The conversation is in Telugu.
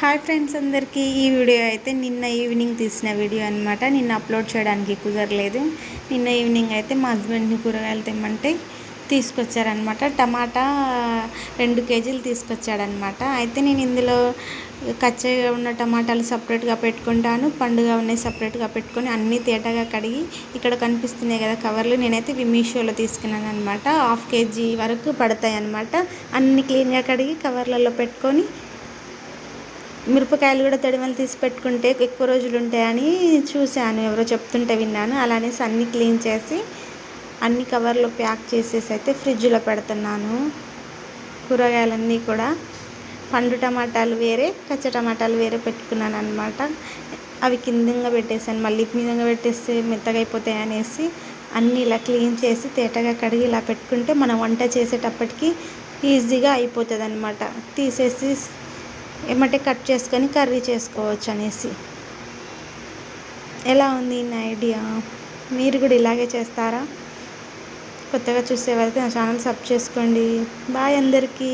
హాయ్ ఫ్రెండ్స్ అందరికీ ఈ వీడియో అయితే నిన్న ఈవినింగ్ తీసిన వీడియో అనమాట. నిన్న అప్లోడ్ చేయడానికి కుదరలేదు. నిన్న ఈవినింగ్ అయితే మా హస్బెండ్ని కూరగాయలు తెమ్మంటే తీసుకొచ్చారనమాట. టమాటా 2 కేజీలు తీసుకొచ్చాడనమాట. అయితే నేను ఇందులో కచ్చగా ఉన్న టమాటాలు సపరేట్గా పెట్టుకుంటాను, పండుగ ఉన్నాయి సపరేట్గా పెట్టుకొని అన్నీ తేటగా కడిగి ఇక్కడ కనిపిస్తున్నాయి కదా కవర్లు, నేనైతే మీషోలో తీసుకున్నాను అనమాట. 1/2 కేజీ వరకు పడతాయి అనమాట. అన్నీ క్లీన్గా కడిగి కవర్లలో పెట్టుకొని, మిరపకాయలు కూడా తడిమలు తీసి పెట్టుకుంటే ఎక్కువ రోజులు ఉంటాయని చూశాను, ఎవరో చెప్తుంటే విన్నాను. అలానేసి అన్నీ క్లీన్ చేసి అన్ని కవర్లో ప్యాక్ చేసేసి అయితే ఫ్రిడ్జ్లో పెడుతున్నాను. కూరగాయలన్నీ కూడా పండు టమాటాలు వేరే, కచ్చ టమాటాలు వేరే పెట్టుకున్నాను అనమాట. అవి కిందంగా పెట్టేసాను, మళ్ళీ మీదంగా పెట్టేస్తే మెత్తగా అయిపోతాయి అనేసి అన్నీ ఇలా క్లీన్ చేసి తేటగా కడిగి ఇలా పెట్టుకుంటే మనం వంట చేసేటప్పటికి ఈజీగా అయిపోతుంది అనమాట. తీసేసి ఏమంటే కట్ చేసుకొని కర్రీ చేసుకోవచ్చు అనేసి. ఎలా ఉంది నా ఐడియా? మీరు కూడా ఇలాగే చేస్తారా? కొత్తగా చూసేవారైతే నా ఛానల్ సబ్స్క్రైబ్ చేసుకోండి. బాయ్ అందరికీ.